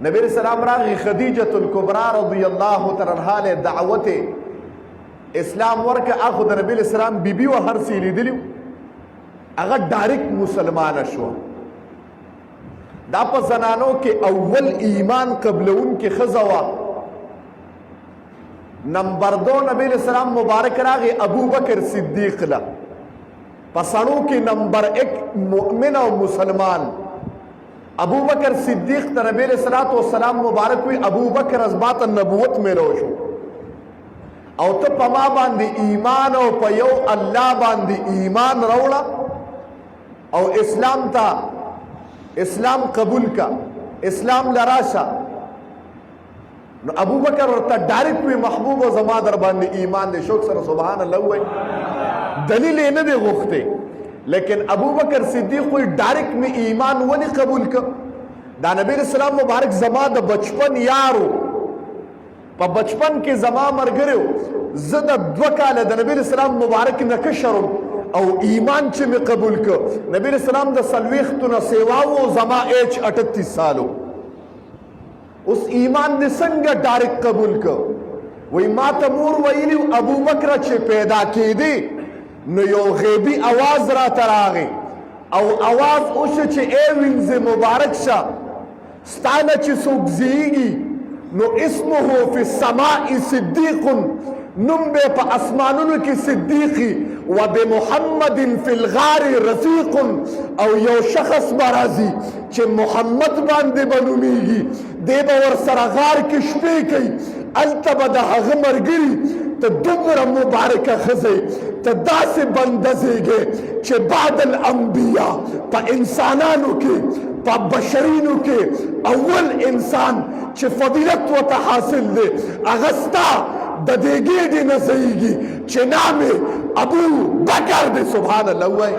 نبی علیہ السلام راغی خدیجة الکبرى رضی اللہ تعالی عنہا له دعوت اسلام ورکه. اخو د نبی علیہ السلام بیبي و هر څه لیدلی هغه ډایرکټ مسلمانه شو. دا په زنانو کې اول ایمان قبلون کې ښځه وه. نمبر 2 نبی علیہ السلام مبارک راغی ابو بکر صدیق له. په سړو کې نمبر 1 مؤمن او مسلمان ابو بکر صدیق ته نبی علیہ السلام مبارک وی ابو بکر از بات نبوت میلو شو او ته په ما باندې ایمان او په یو الله باندې ایمان راوړه او اسلام ته اسلام قبول کا اسلام لراشه. نو ابو بکر ورته ډایرکټ وی محبوب او زما در باندې ایمان دې شوق سره سبحان الله وای. دلیل یې نه دی غوښته لیکن ابو بکر صدیق کوئی ډایرکټ می ایمان ونی قبول ک. دا نبی رسول الله مبارک زما د بچپن یارو په بچپن کې زما مرګرو زه د 2 کاله د نبی رسول الله مبارک نه کشرم او ایمان چې می قبول ک. نبی رسول الله د سلويختونه سیوا او زما ایج 38 سالو. اوس ایمان دې څنګه ډایرکټ قبول ک؟ وای ما ته مور ویلی ابو بکر چې پیدا کېدی نو یو غیبی آواز را تراغی او آواز اوش چې ای وینز مبارک شا ستانه چې څوک زیږي نو اسمه فی السماء صدیق نوم به په اسمانونو کې صدیقی و بمحمد فی الغار رفیق او یو شخص برازی چې محمد باندې بنومیږي دی به ور سره غار کې شپې کوي الته به د هغه مرګري ته دومره مبارکه ښځې ته داسې بنده زیږې چې بعد الانبیاء په انسانانو کې په بشرینو کې اول انسان چې فضیلت ورته حاصل دی هغه ستا د دې ګېډې نه زیږي چې نام ابو بکر دی. سبحان الله وای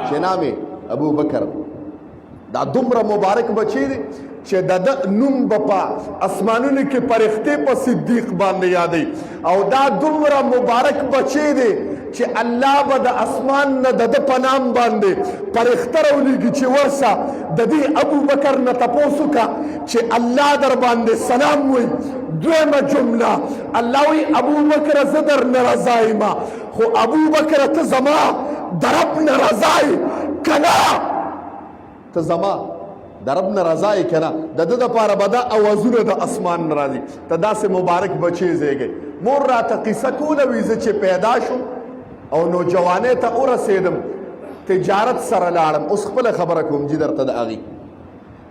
چې نام ابو بکر. دا دومره مبارک بچی دی چې د نوم به په اسمانونو کې فرښتې په صدیق باندې یادوي او دا دومره مبارک بچی دی چې الله به د اسمان نه د په نام باندې فرښته راولېږي چې ورسه د دې ابو بکر نه تپوس وکړه چې الله در باندې سلام وایي. دویمه جمله الله وی ابو بکر زه در نه رضا یم خو ابو بکر ته زما د رب نه رضا یې که نه ته زما د رب نه رضا یې که نه د ده دپاره به دا اوازونه د اسمان نه راځي. ته داسې مبارک بچی زیږی. مور راته قصه کوله وي زه چې پیدا شم او نوجوانۍ ته ورسېدم تجارت سره لاړم. اوس خپله خبره کوم جي درته د هغې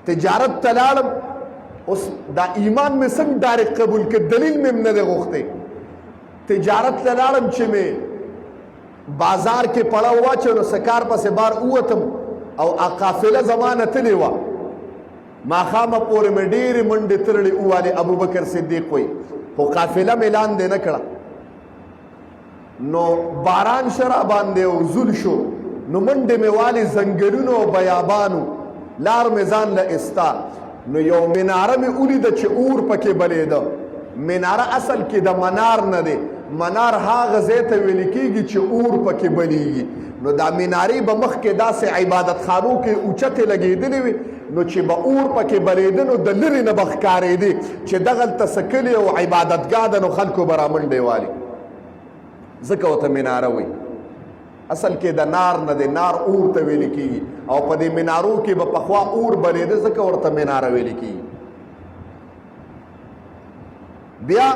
تجارت ته لاړم. اوس دا ایمان مې څنګه ډایرکټ قبول کړ دلیل مې نه دی غوښتی. تجارت ته لاړم چې مې بازار کې پړه واچو نو سکار پسې بار ووتم او قافله زمانه تلې وه. ماښامه پورې مې ډېرې منډې ترړې ووالې ابو بکر صدیق وایي خو قافله مې لاندې نه کړه. نو باران شرا باندې او زول شو نو منډې مې والې ځنګلونو او بیابانو لار مې ځان له استا. نو یو مناره مې ولیده چې اور پکې بلېده. مناره اصل کې د منار نه دی. منار هغه ځای ته ویل کېږي چې اور پکې بلیږي. نو دا منارې به مخکې داسې عبادتخانو کې اوچتې لګېدلې وي نو چې به اور پکې بلېده نو د لرې نه به ښکارېدې چې دغلته څه کلي او عبادتګاه ده نو خلکو به رامنډې والي. ځکه ورته مناره وایي. اصل کې د نار نه دی نار اور ته ویل کېږي او په دې منارو کې به پخوا اور بلېده ځکه ورته مناره ویل کېږي. بیا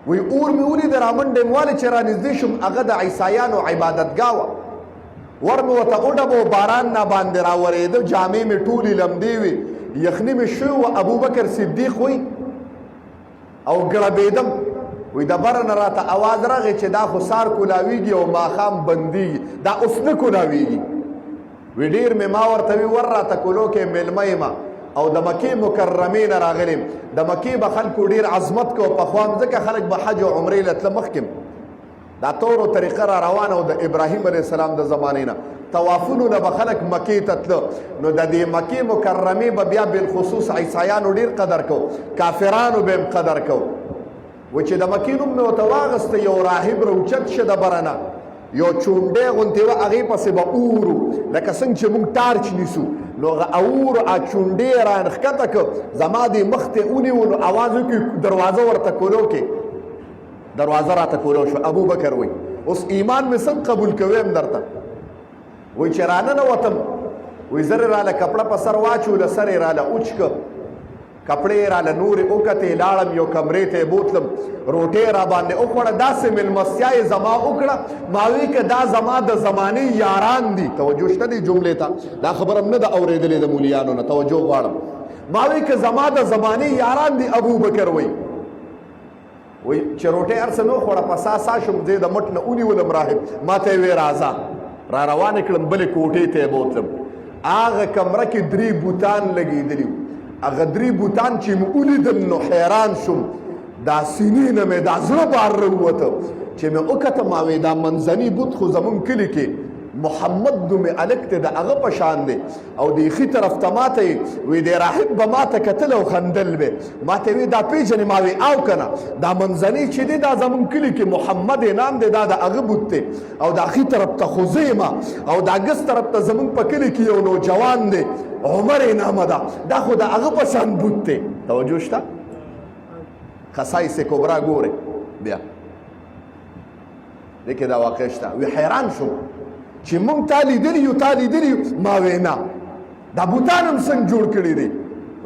وی اور مې ولید رامنډې مې والې چې رانږدې شم هغه د عیسایانو عبادتګاه وه. ور مې ورته وډبو باران نه باندې راورېده جامې مې ټولې لمدې وې یخني مې شوې وه. ابو بکر صدیق وی او ګړبېدم. وی د بره نه راته اواز راغی چې دا خو سار کولاویږي او ماښام بندېږي دا اوس نه کولاویږي. وی ډېر مې ما ورته وي ور راته کولو کې میلمه یم او د مکې مکرمې نه راغلم. د مکې به خلکو ډېر عظمت کو پخوا ځکه خلک به حج او عمرې له تله مخکې دا طورو طریقه را روانه او د ابراهیم علیه السلام د زمانې نه طوافونو نه به خلک مکې ته تله. نو د دې مکې مکرمې به بیا بالخصوص عیسایانو ډېر قدر کو کافرانو به هم قدر کو. و چې د مکې نوم مې ورته واغسته یو راهب راوچت شه د بره نه یو چونډۍ غوندې وه هغې پسې به اور لکه څنګه چې موږ ټارچ نیسو نو اور چونډې را نښکته کړ زما دې مخ ته ونیو نو اواز وکړي دروازه ورته کولو کې دروازه راته کولو شو ابو بکر وایي اوس ایمان مې څنګه قبول کوم درته وایي چې راننوتم وایي زر یې راله کپړه په سر واچوله سر یې راله اوچ کړ کپړې یې راله نورې وکتې لاړم یو کمرې ته یې بوتلم روټۍ را باندې وخوړه داسې مېلمستیا یې زما وکړه ما وی که دا زما د زمانې یاران دي توجه شته دې جملې ته دا خبره هم نه ده اورېدلې د مولیانو نه توجه غواړم ما وی که زما د زمانې یاران دي ابو بکر وایي وایي چې روټۍ هر څه نه وخوړه په سا سا شم دی د مټ نه ونیولم راهب ما ته یې وې راځه را روانې کړم بلې کوټې ته یې بوتلم هغه کمره کې 3 بوتان لګېدلي وو هغه 3 بوتان چې مې ولیدل نو حیران شوم دا سینې نه مې دا زړه بار راووته چې مې وکتم ما وې دا منځني بوت خو زمونږ کلي کې محمد نومې هلک دی د هغه په شان دی او د ښي طرف ته ما ته یې وی دی راهب به ما ته کتل او خندل به ما ته وی دا پیژنې ما وی او که نه دا منځنی چې دی دا زمونږ کلي کې محمد نام دی دا د هغه بوت دی او دا ښي طرف ته خو زه یم او دا ګس طرف ته زمونږ په کلي کې یو نوجوان دی عمر یې نامه ده دا خو د هغه په شان بوت دی توجه شته خصایص کبرا ګورئ بیا دې کې دا واقع شته وی حیران شوم چې مونږ تا لیدلي یو ما وی نه دا بوتان هم څنګه جوړ کړي دي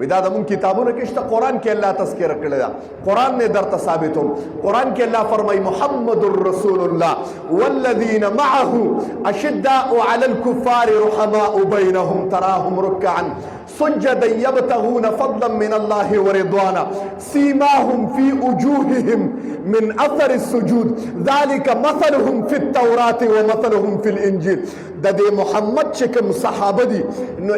وی دا د مونږ کتابونو کې شته قرآن کې الله تذکره کړې ده قرآن مې درته ثابتوم قرآن کې الله فرمایي محمد رسول الله والذین معه اشداء علی الكفار رحماء بینهم تراهم رکعا سجدا يبتغون فضلا من الله ورضوانا سيماهم في وجوههم من اثر السجود ذلك مثلهم في التوراة ومثلهم في الانجيل د دې محمد چې کوم صحابه دي نو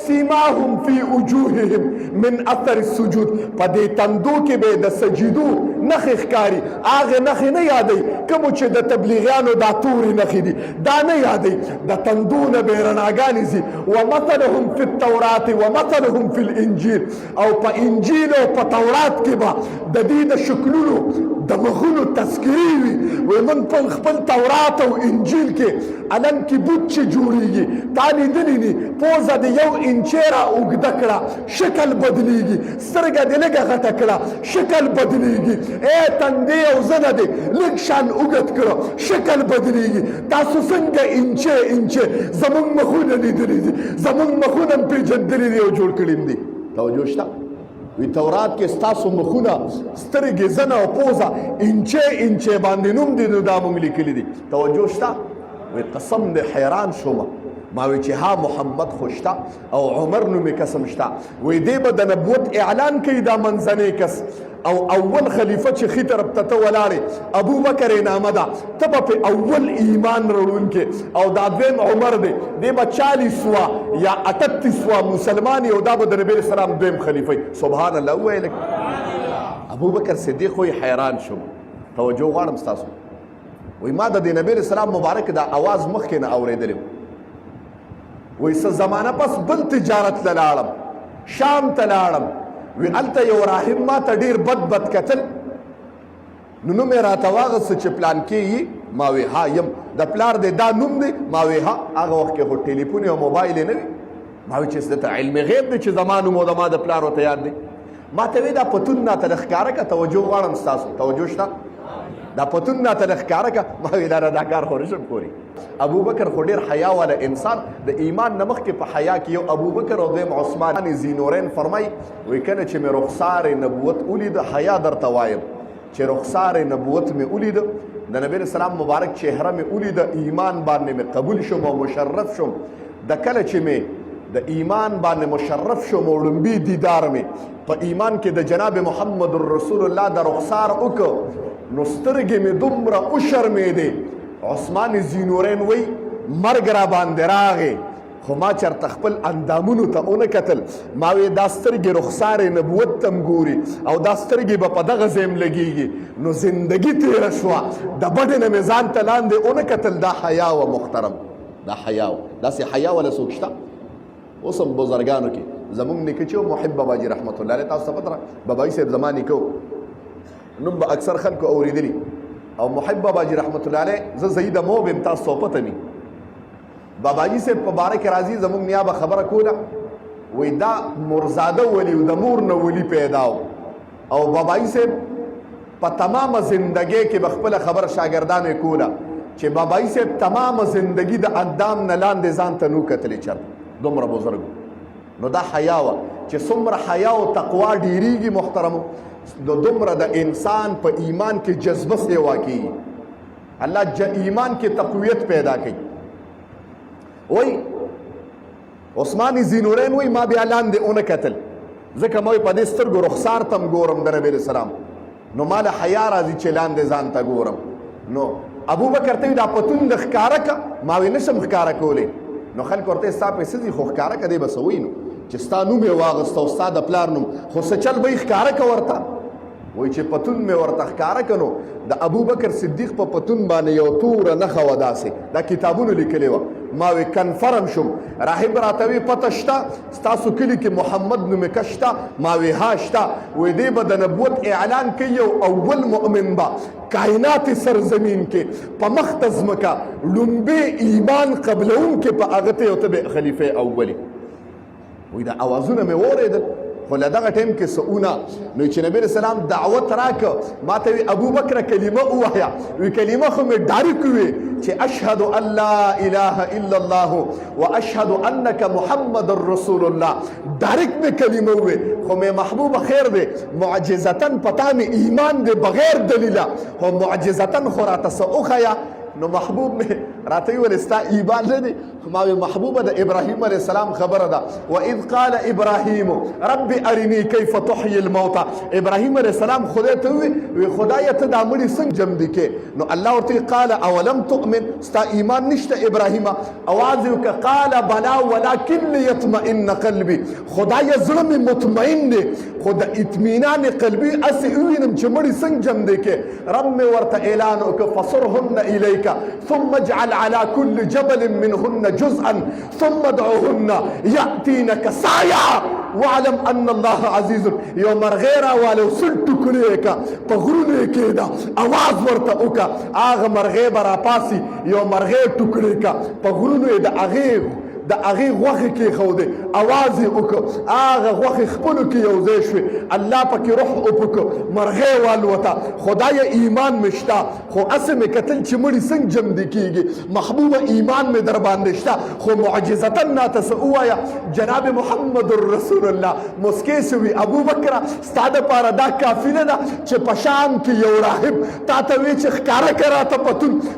سیماهم فی وجوههم من اثر السجود په دې تندو کې به د سجدو نخې ښکاري هغه نخې نه یادوي کوم چې د تبلیغیانو دا تورې نخې دي دا نه یادوي د تندو نه به رڼاګانې ځي ومثلهم فی التوراة ومثلهم فی الانجیل او په انجیل او په تورات کې به د دې د شکلونو د مخونو تذکرې وي وایي موږ په خپل تورات او انجیل کې علم کې بوت چې جوړیږي تا لیدلی دي پوزه د 1 انچه را اوږده کړه شکل بدلیږي سترګه دې لږه غټه کړه شکل بدلیږي تندې او زنه دې لږ شان اوږد کړه شکل بدلیږي تاسو څنګه انچه زمونږ مخونه لیدلي دي زمونږ مخونه هم پېژندلي دي او جوړ کړي دي توجه شته وی تورات کې ستاسو مخونه سترګې زنه او پوزه انچه باندې نوم دي نو دا مونږ لیکلي دي توجه شته وی قسم دې حیران شوم ما وی چې ها محمد خوشتا او عمر نومې قسم شته وی دې به د نبوت اعلان کوي دا منځنی کس او اول خلیفه چې ښي طرف ته ولاړې ابو بکر یې نامه ده ته به په اول ایمان راوړونکی او دا دویم عمر دی دې به 40 یا 38 مسلمان او دا به د نبی اسلام دویم خلیفه سبحان الله وویل ابو بکر صدیق وی حیران شوم توجه غواړم ستاسو وی ما د نبی اسلام مبارک دا आवाज مخکې نه اورېدلی وی څه زمانه پس بل تجارت ته لاړم شام ته لاړم وی هلته یو راهب ما ته ډېر بد کتل نو نوم یې راته واغسته چې پلان کې ما وی ها یم د پلار دی دا نوم دی ما وی ها هغه وخت کې خو ټلیفون او موبایل یې نه وي ما وی چې دته علم غیب دی چې زما نوم او د ما د پلار ورته یاد دی ما ته وی دا پتون راته ښکاره که توجه غواړم ستاسو توجه شته دا پتون راته ښکاره که ما وی دا کار خو نشم کولی ابو بکر خو ډېر حیا والا انسان د ایمان نه مخکې په حیا کې یو ابو بکر او دویم عثمان ذینورین فرمایي وایي کله چې مې رخسار نبوت ولیده حیا درته وایم چې رخسار نبوت مې ولیده د نبی اسلام مبارک چهره مې ولیده ایمان باندې مې قبول شوم او مشرف شوم د کله چې مې د ایمان باندې مشرف شوم او لومبي دیدار مې په ایمان کې د جناب محمد رسول الله د رخسار وکړ نو سترګې مې دومره وشرمېدې عثمان ذینورین وی مرګ را باندې راغی خو ما چېرته خپل اندامونو ته ونه کتل ما وی دا سترګې رخسار نبوت ته ګوري او دا سترګې به په دغه ځای لګېږي نو زندګي تېره شوه د بډې نه مې ځان ته لاندې ونه کتل دا حیا وه محترم دا حیا وه داسې حیا وله څوک شته اوس هم بزرګانو کې زمونږ نیکه چې محب باباجي رحمت الله علیه تاسو ته پته بابایي صاحب زما نیکه و نوم به اکثر خلکو اورېدلي او محب باباجي رحمت الله علیه زه زهید موب یم تاسو ته پته وي باباجي صاحب په باره کې راځي زموږ نیا به خبره کوله وایي دا مرزاده ولي د مور نه ولي پیدا او باباجي صاحب په تمامه زندګۍ کې به خپله خبره شاګردانو یې کوله چې باباجي صاحب تمامه زندګي د اندام نه لاندې ځان ته نو کتلی چرته دومره بزرګ نو دا حیا وه چې څومره حیا او تقوا ډېرېږي محترمو نو دومره د انسان په ایمان کې جذبه سیوا کېږي الله ایمان کې تقویت پیدا کوي وای عثمان ذینورین وای ما بیا لاندې اونه کتل ځکه ما په دې سترګو رخسار تم ګورم د نبي اسلام نو مال حیا راځي چې لاندې ځان ته ګورم نو ابو بکر ته دا پتون د ښکارا کا ما وی نشم ښکارا کولې نو خلک ورته ستا پیسې دي خو ښکارا کدی بسوي نو چې ستا نوم یې واغست او ستا د پلار نوم خو څه چل به یې ښکارا کا ورته وای چې پتون مې ورته ښکارا کنو د ابو بکر صدیق په پتون باندې یو توره نښه وه داسې دا کتابونو لیکلې وه ما وی کنفرم شم راهب راته وی پته شته ستاسو کلي کې محمد نومې شته ما وی ها شته وی دی به د نبوت اعلان کوي یو اول مؤمن به کائنات سرزمین کې په مخ ته ځمکه لومبې ایمان قبلونکې په هغه ته یو ته به خلیفه اولی وی دا اوازونه مې واورېدل خو له دغه ټایم کې سؤونه نو چې نبی اسلام دعوت راکړه ما ته وی ابو بکر کلمه ووایه وی کلمه خو مې ډایرک وی چې اشهد ان لا اله الا الله واشهد انك محمد رسول الله ډایرک مې کلمه وی خو مې محبوب خیر دی معجزتا پتا مې ایمان دی بغیر دلیله خو معجزتا خو راته څه وښیه نو محبوب مې راته ویل ستا ایمان نه دی ما وی محبوبه د ابراهیم علیه السلام خبره ده واذ قال ابراهیم رب ارنی کیف تحیی الموتى ابراهیم علیه السلام خدای ته وی خدای ته دا مړي څنګه جمع دي کې نو الله ورته قال اولم تؤمن ستا ایمان نشته ابراهیم اواز وکړه قال بلا ولكن ليطمئن قلبي خدای زړه مې مطمئن دی خو د اطمینان قلبي اسې وینم چې مړي څنګه جمع دي کې رب مې ورته اعلان وکړه فصرهن الیک ثم اجعل على كل جبل منهن جزءا ثم ادعوهن يأتينك سعيا واعلم ان الله عزيز یو مرغې راواله سل ټوکړې یې که په غرونو یې کېده اواز ورته وکړه هغه مرغې به راپاسي یو مرغې ټوکړې که په غرونو یې د هغې غوښې کېښودې اواز یې وکړه هغه غوښې خپلو کې یو ځای شوې الله پکې روح وپکړه مرغۍ والوته خدایه ایمان مې شته خو هسې مې کتل چې مړي څنګه جمدي کېږي محبوبه ایمان مې در باندې شته خو معجزتا راته څه ووایه جناب محمد رسول الله مسکې شوي ابو بکره ستا دپاره دا کافي نه ده چې په شام کې یو راهب تا ته وی چې ښکاره کړه راته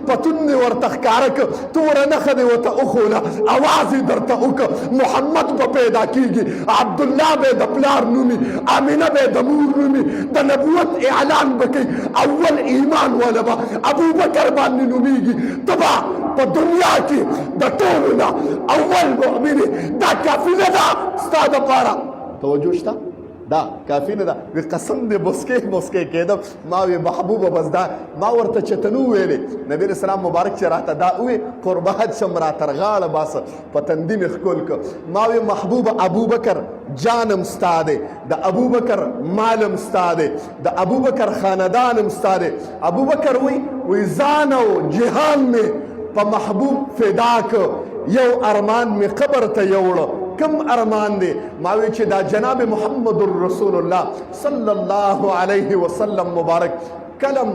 پتون دې ورته ښکاره کړه توره نښه دې ورته وښوله اواز درته وکړه محمد به پیدا کیږي عبدالله به د پلار نومي امینه به د مور نومي د نبوت اعلان به کوي اول ایمان والا به ابو بکر باندې نومیږي ته به په دنیا کې د ټولو نه اول مؤمن دا کافي نه ده ستا دپاره توجه شته دا کافی نه ده وی قسم دې مسکې کېدم ما وی محبوبه بس دا ما ورته چته نو ویلې نبی اسلام مبارک چې راته دا وی قربات شم را تر غاړه باسه په تندي مې ښکل که ما وی محبوبه ابو بکر جانم ستا دی د ابو بکر مالم ستا دی د ابو بکر خاندانم ستا دی ابو بکر وی ځان او جهان مې په محبوب فدا که یو ارمان مې قبر ته یوړه کم ارمان دی ما وی چې دا جناب محمد رسول الله صلی الله علیه وسلم مبارک کلم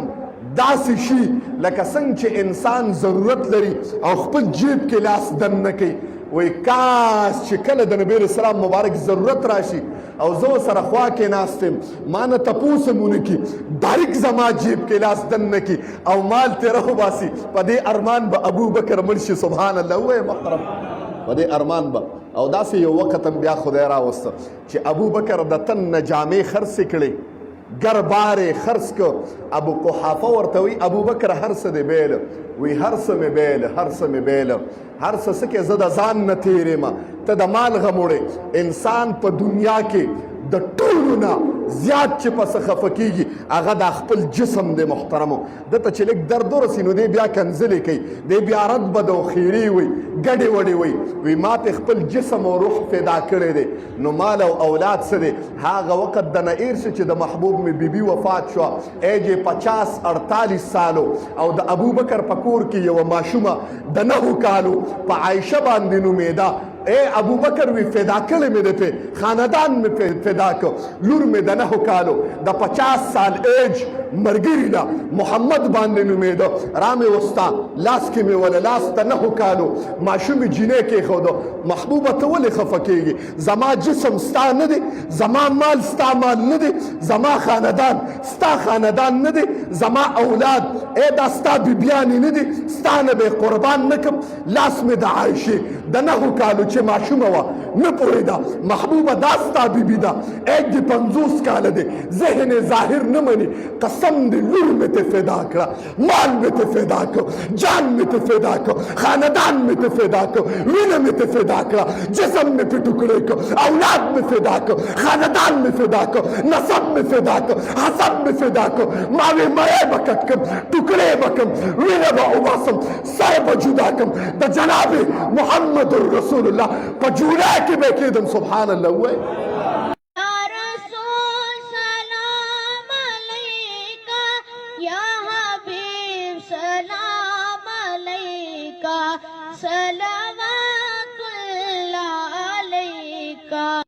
داسې شي لکه څنګه چې انسان ضرورت لري او خپل جیب کې لاس دننه کوي وی کاش چې کله د نبی اسلام مبارک ضرورت راشي او زه سره خوا کې ناست یم ما نه تپوس مونه کی ډایرک زما جیب کې لاس دننه کی او مال تیره وباسي په دې ارمان به ابو بکر مړ شي سبحان الله وی محترم په دې ارمان به او داسې یو وخت هم بیا خدای راوسته چې ابو بکر د تن نه جامې خرڅې کړې ګربارې خرڅ که ابو قحافه ورته وی ابو بکر هر څه دې بیله وی هر څه مې بیله هر څه مې بیله هر څه څه کې زه د ځان نه تېرېمه ته د مال غم وړې انسان په دنیا کې د ټولو نه زیات چې پس خفه کیږي هغه د خپل جسم د محترمو دته چې لږ درد ورسي نو دی بیا کنځلې کوي دی بیا رد بد او خیري وي ګډې وډې وي ما ته خپل جسم او روح فدا کړی دی نو مال او اولاد څه دی هغه وخت د نه ایر شو چې د محبوب مې بیبي وفات شوه ایج یې 50-48 سالو او د ابوبکر په کور کې یوه ماشومه د 9 کالو په عایشه باندې نومېده اے ابو بکر وی فدا کړی مې دی خاندان مې فدا کړ لور مې د 9 کالو د 50 سال ایج مرګري ده محمد باندې نومېده را مې وستا لاس کې مې ولا لاس د 9 کالو ماشومې جینۍ کېښودو محبوبه ته ولې خفه کېږي زما جسم ستا نه دی زما مال ستا مال نه دی زما خاندان ستا خاندان نه دی زما اولاد اے دا ستا بیبیانې نه دي ستا نه به قربان نه کړم لاس مې د عایشې د 9 کالو چې ماشومه وه نه پوهېده محبوبه دا ستا بیبي ده ایج دې 50 کاله دی ذهن یې ظاهر نه مني قسم دې لور مې ته فدا کړه مال مې ته فدا کړ جان مې ته فدا کړ خاندان مې ته فدا کړ وینه مې ته فدا کړه جسم مې په ټوکړې کړ اولاد مې فدا کړ خاندان مې فدا کړ نسب مې فدا کړ حسب مې فدا کړ ما وې مړی به کټ کړم ټوکړې به کړم وینه به وباسم سر به جدا کړم د جناب محمد رسول الله په جوړه کې به کېدم سبحان الله ووایه سلام